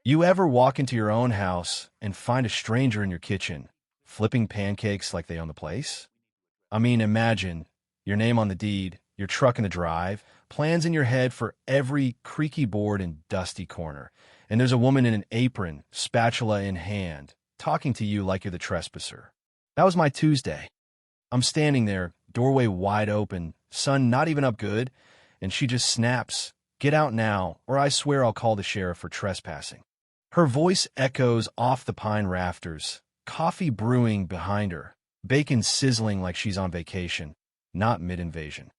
You ever walk into your own house and find a stranger in your kitchen, flipping pancakes like they own the place? I mean, imagine your name on the deed, your truck in the drive, plans in your head for every creaky board and dusty corner, and there's a woman in an apron, spatula in hand, talking to you like you're the trespasser. That was my Tuesday. I'm standing there, doorway wide open, sun not even up good, and she just snaps, "Get out now, or I swear I'll call the sheriff for trespassing." Her voice echoes off the pine rafters, coffee brewing behind her, bacon sizzling like she's on vacation, not mid-invasion.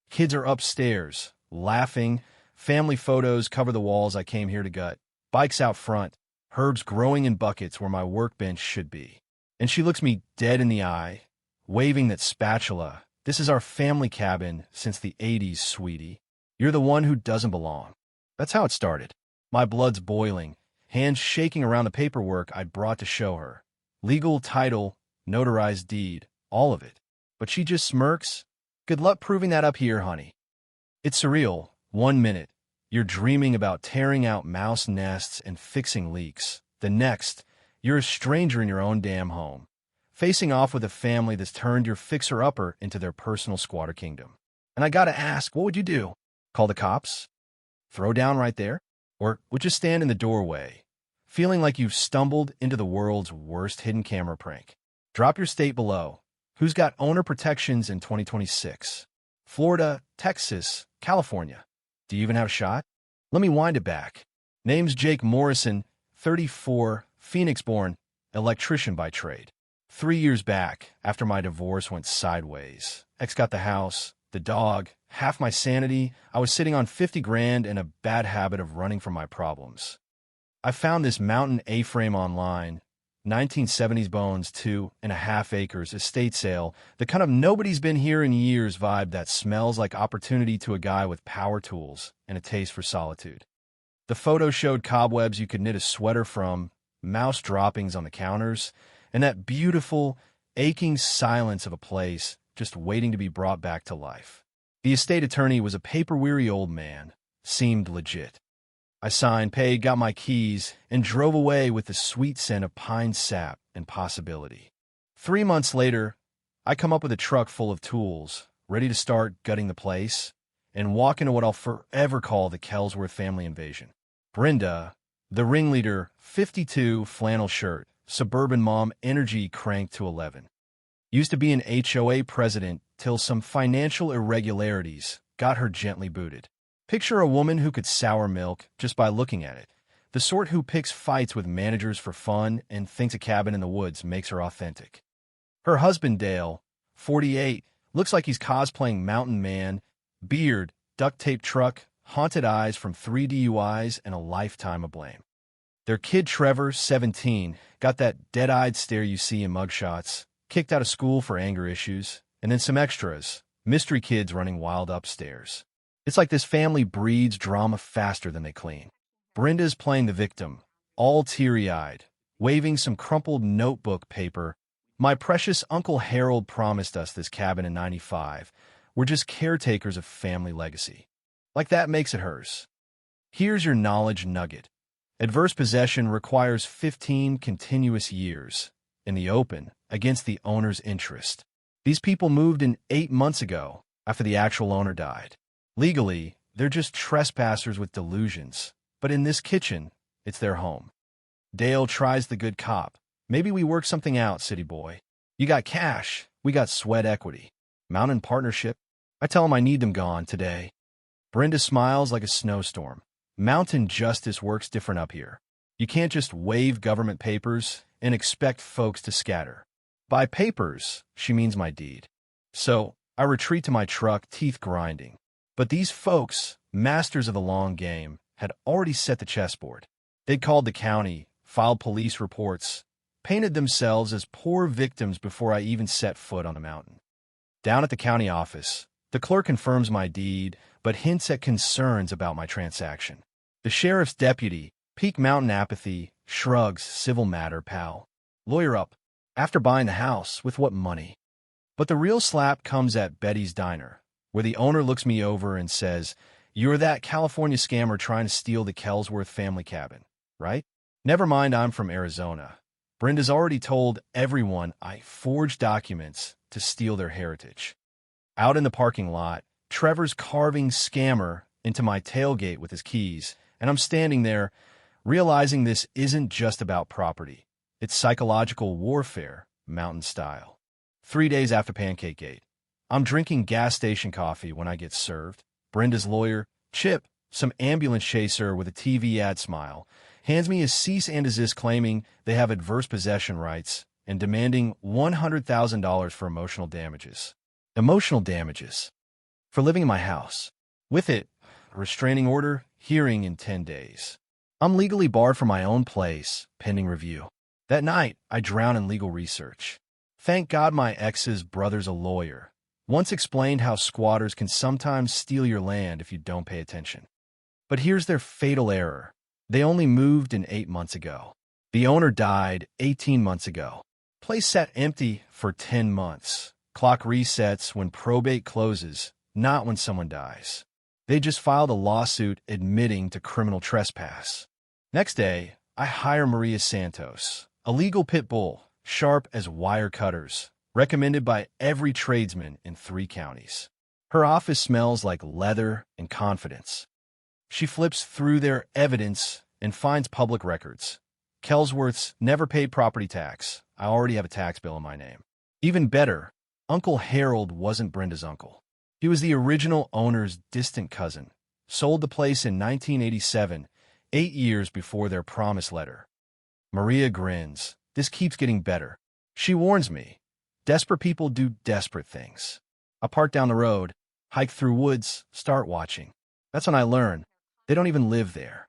Kids are upstairs, laughing, family photos cover the walls I came here to gut, bikes out front, herbs growing in buckets where my workbench should be. And she looks me dead in the eye, waving that spatula. "This is our family cabin since the 80s, sweetie. You're the one who doesn't belong." That's how it started. My blood's boiling, hands shaking around the paperwork I'd brought to show her. Legal title, notarized deed, all of it. But she just smirks. "Good luck proving that up here, honey." It's surreal. 1 minute, you're dreaming about tearing out mouse nests and fixing leaks. The next, you're a stranger in your own damn home, facing off with a family that's turned your fixer-upper into their personal squatter kingdom. And I gotta ask, what would you do? Call the cops? Throw down right there? Or would you stand in the doorway, feeling like you've stumbled into the world's worst hidden camera prank? Drop your state below. Who's got owner protections in 2026? Florida, Texas, California. Do you even have a shot? Let me wind it back. Name's Jake Morrison, 34, Phoenix-born, electrician by trade. 3 years back, after my divorce went sideways, ex got the house, the dog, half my sanity. I was sitting on 50 grand and a bad habit of running from my problems. I found this mountain A-frame online, 1970s bones, 2.5 acres, estate sale, the kind of nobody's been here in years vibe that smells like opportunity to a guy with power tools and a taste for solitude. The photo showed cobwebs you could knit a sweater from, mouse droppings on the counters, and that beautiful, aching silence of a place just waiting to be brought back to life. The estate attorney was a paper-weary old man, seemed legit. I signed, paid, got my keys, and drove away with the sweet scent of pine sap and possibility. 3 months later, I come up with a truck full of tools, ready to start gutting the place, and walk into what I'll forever call the Kelsworth family invasion. Brenda, the ringleader, 52, flannel shirt, suburban mom, energy cranked to 11. Used to be an HOA president till some financial irregularities got her gently booted. Picture a woman who could sour milk just by looking at it. The sort who picks fights with managers for fun and thinks a cabin in the woods makes her authentic. Her husband, Dale, 48, looks like he's cosplaying mountain man, beard, duct tape truck, haunted eyes from 3 DUIs and a lifetime of blame. Their kid, Trevor, 17, got that dead-eyed stare you see in mugshots, kicked out of school for anger issues, and then some extras, mystery kids running wild upstairs. It's like this family breeds drama faster than they clean. Brenda's playing the victim, all teary-eyed, waving some crumpled notebook paper. "My precious Uncle Harold promised us this cabin in '95. We're just caretakers of family legacy." Like that makes it hers. Here's your knowledge nugget. Adverse possession requires 15 continuous years, in the open, against the owner's interest. These people moved in 8 months ago, after the actual owner died. Legally, they're just trespassers with delusions, but in this kitchen, it's their home. Dale tries the good cop. "Maybe we work something out, city boy. You got cash, we got sweat equity. Mountain partnership." I tell him I need them gone today. Brenda smiles like a snowstorm. Mountain justice works different up here. You can't just wave government papers and expect folks to scatter. By papers, she means my deed. So, I retreat to my truck, teeth grinding. But these folks, masters of the long game, had already set the chessboard. They'd called the county, filed police reports, painted themselves as poor victims before I even set foot on the mountain. Down at the county office, the clerk confirms my deed, but hints at concerns about my transaction. The sheriff's deputy, peak mountain apathy, shrugs, "Civil matter, pal. Lawyer up. After buying the house, with what money?" But the real slap comes at Betty's Diner, where the owner looks me over and says, "You're that California scammer trying to steal the Kelsworth family cabin." right? Never mind I'm from Arizona. Brenda's already told everyone I forged documents to steal their heritage. Out in the parking lot, Trevor's carving scammer into my tailgate with his keys, and I'm standing there, realizing this isn't just about property. It's psychological warfare, mountain style. 3 days after Pancakegate, I'm drinking gas station coffee when I get served. Brenda's lawyer, Chip, some ambulance chaser with a TV ad smile, hands me a cease and desist claiming they have adverse possession rights and demanding $100,000 for emotional damages. Emotional damages. For living in my house. With it, a restraining order, hearing in 10 days. I'm legally barred from my own place, pending review. That night, I drown in legal research. Thank God my ex's brother's a lawyer. Once explained how squatters can sometimes steal your land if you don't pay attention. But here's their fatal error. They only moved in 8 months ago. The owner died 18 months ago. Place sat empty for 10 months. Clock resets when probate closes, not when someone dies. They just filed a lawsuit admitting to criminal trespass. Next day, I hire Maria Santos, a legal pit bull, sharp as wire cutters, recommended by every tradesman in 3 counties. Her office smells like leather and confidence. She flips through their evidence and finds public records. Kelsworth's never paid property tax. I already have a tax bill in my name. Even better, Uncle Harold wasn't Brenda's uncle. He was the original owner's distant cousin. Sold the place in 1987, 8 years before their promise letter. Maria grins. This keeps getting better. She warns me. Desperate people do desperate things. I park down the road, hike through woods, start watching. That's when I learn. They don't even live there.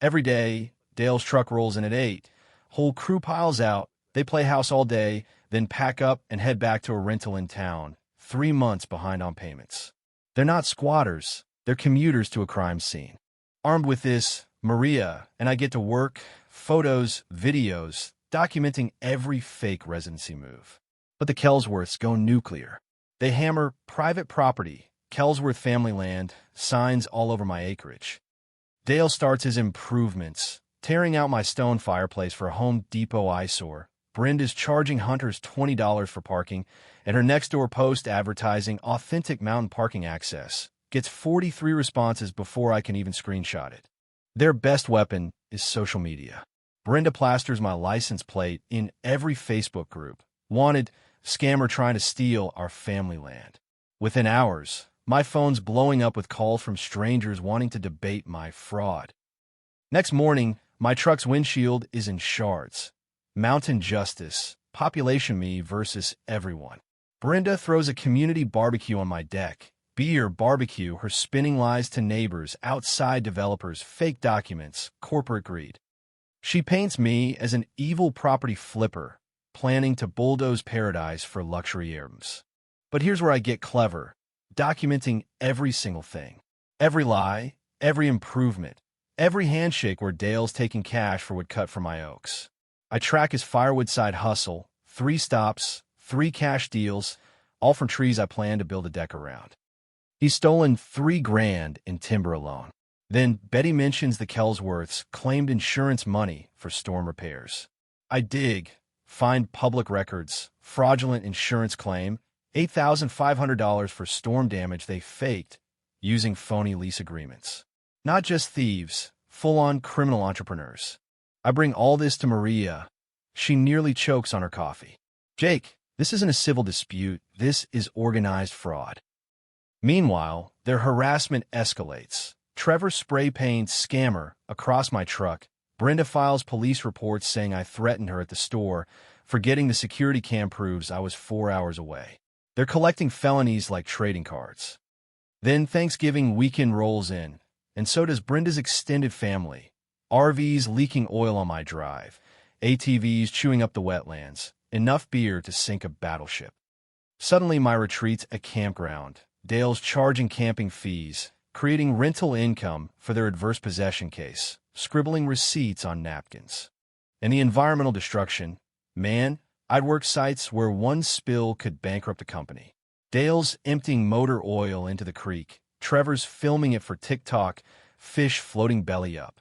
Every day, Dale's truck rolls in at 8. Whole crew piles out. They play house all day, then pack up and head back to a rental in town, 3 months behind on payments. They're not squatters. They're commuters to a crime scene. Armed with this, Maria and I get to work, photos, videos, documenting every fake residency move. But the Kelsworths go nuclear. They hammer private property, Kelsworth family land, signs all over my acreage. Dale starts his improvements, tearing out my stone fireplace for a Home Depot eyesore. Brenda's charging hunters $20 for parking, and her next-door post advertising authentic mountain parking access gets 43 responses before I can even screenshot it. Their best weapon is social media. Brenda plasters my license plate in every Facebook group. Wanted, scammer trying to steal our family land. Within hours, my phone's blowing up with calls from strangers wanting to debate my fraud. Next morning, my truck's windshield is in shards. Mountain justice, population me versus everyone. Brenda throws a community barbecue on my deck. Beer, barbecue, her spinning lies to neighbors, outside developers, fake documents, corporate greed. She paints me as an evil property flipper, planning to bulldoze paradise for luxury items. But here's where I get clever, documenting every single thing. Every lie, every improvement, every handshake where Dale's taking cash for wood cut from my oaks. I track his firewood side hustle, 3 stops, 3 cash deals, all from trees I plan to build a deck around. He's stolen $3,000 in timber alone. Then Betty mentions the Kelsworths claimed insurance money for storm repairs. I dig, find public records, fraudulent insurance claim, $8,500 for storm damage they faked using phony lease agreements. Not just thieves, full-on criminal entrepreneurs. I bring all this to Maria. She nearly chokes on her coffee. Jake, this isn't a civil dispute. This is organized fraud. Meanwhile, their harassment escalates. Trevor spray paints scammer across my truck. Brenda files police reports saying I threatened her at the store, forgetting the security cam proves I was 4 hours away. They're collecting felonies like trading cards. Then Thanksgiving weekend rolls in, and so does Brenda's extended family. RVs leaking oil on my drive, ATVs chewing up the wetlands, enough beer to sink a battleship. Suddenly my retreat's a campground. Dale's charging camping fees, creating rental income for their adverse possession case, scribbling receipts on napkins. And the environmental destruction, man, I'd work sites where one spill could bankrupt a company. Dale's emptying motor oil into the creek, Trevor's filming it for TikTok, fish floating belly up.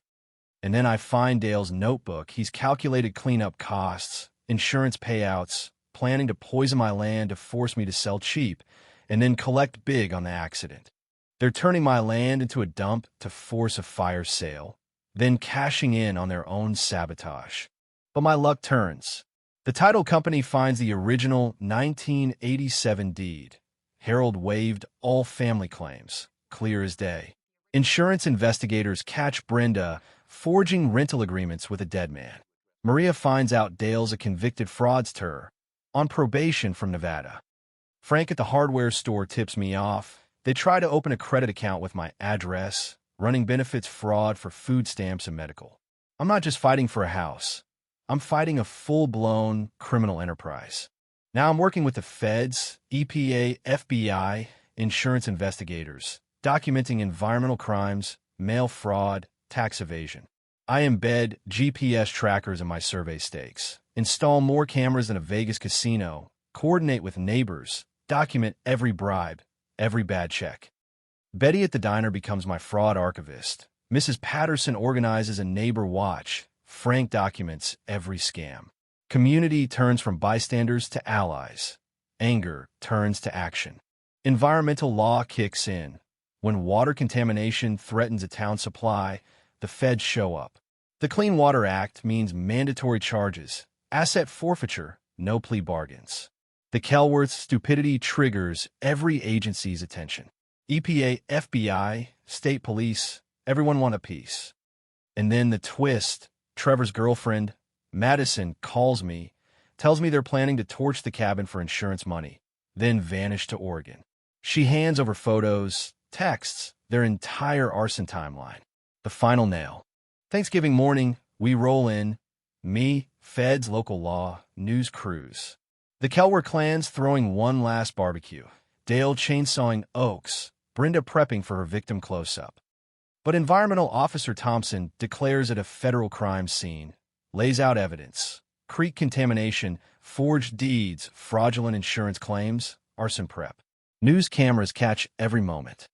And then I find Dale's notebook. He's calculated cleanup costs, insurance payouts, planning to poison my land to force me to sell cheap, and then collect big on the accident. They're turning my land into a dump to force a fire sale, then cashing in on their own sabotage. But my luck turns. The title company finds the original 1987 deed. Harold waived all family claims, clear as day. Insurance investigators catch Brenda forging rental agreements with a dead man. Maria finds out Dale's a convicted fraudster on probation from Nevada. Frank at the hardware store tips me off. They try to open a credit account with my address, running benefits fraud for food stamps and medical. I'm not just fighting for a house. I'm fighting a full-blown criminal enterprise. Now I'm working with the feds, EPA, FBI, insurance investigators, documenting environmental crimes, mail fraud, tax evasion. I embed GPS trackers in my survey stakes, install more cameras than a Vegas casino, coordinate with neighbors, document every bribe, every bad check. Betty at the diner becomes my fraud archivist. Mrs. Patterson organizes a neighbor watch. Frank documents every scam. Community turns from bystanders to allies. Anger turns to action. Environmental law kicks in. When water contamination threatens a town supply, the feds show up. The Clean Water Act means mandatory charges, asset forfeiture, no plea bargains. The Kelworth stupidity triggers every agency's attention. EPA, FBI, state police, everyone want a piece. And then the twist. Trevor's girlfriend, Madison, calls me, tells me they're planning to torch the cabin for insurance money, then vanish to Oregon. She hands over photos, texts, their entire arson timeline. The final nail. Thanksgiving morning, we roll in. Me, feds, local law, news crews. The Kelwer clan's throwing one last barbecue. Dale chainsawing oaks, Brenda prepping for her victim close-up. But Environmental Officer Thompson declares it a federal crime scene, lays out evidence, creek contamination, forged deeds, fraudulent insurance claims, arson prep. News cameras catch every moment.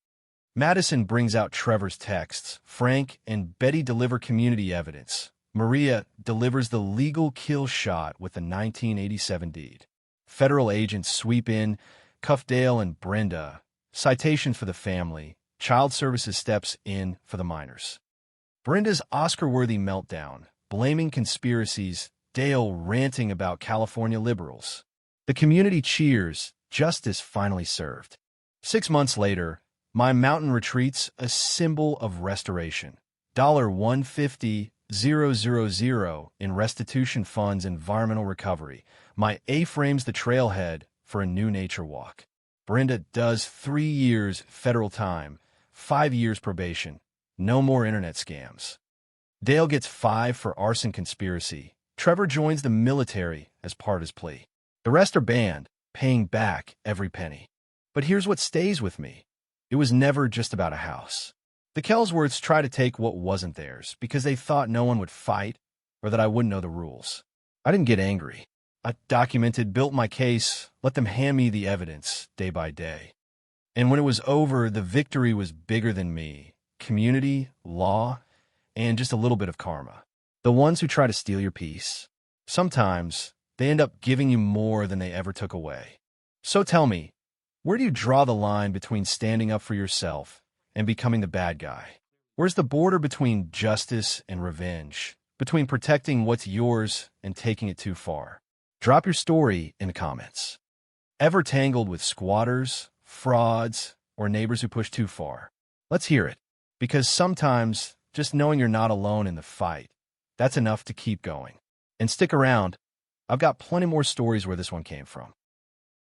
Madison brings out Trevor's texts. Frank and Betty deliver community evidence. Maria delivers the legal kill shot with the 1987 deed. Federal agents sweep in, cuff Dale and Brenda. Citation for the family. Child Services steps in for the minors. Brenda's Oscar-worthy meltdown, blaming conspiracies, Dale ranting about California liberals. The community cheers, justice finally served. 6 months later, my mountain retreats a symbol of restoration. $150,000 in restitution funds environmental recovery. My A-frames the trailhead for a new nature walk. Brenda does 3 years federal time. 5 years probation. No more internet scams. Dale gets 5 for arson conspiracy. Trevor joins the military as part of his plea. The rest are banned, paying back every penny. But here's what stays with me. It was never just about a house. The Kelsworths tried to take what wasn't theirs because they thought no one would fight or that I wouldn't know the rules. I didn't get angry. I documented, built my case, let them hand me the evidence day by day. And when it was over, the victory was bigger than me. Community, law, and just a little bit of karma. The ones who try to steal your peace, sometimes they end up giving you more than they ever took away. So tell me, where do you draw the line between standing up for yourself and becoming the bad guy? Where's the border between justice and revenge? Between protecting what's yours and taking it too far? Drop your story in the comments. Ever tangled with squatters, frauds, or neighbors who push too far? Let's hear it, because sometimes just knowing you're not alone in the fight, that's enough to keep going. And stick around, I've got plenty more stories where this one came from.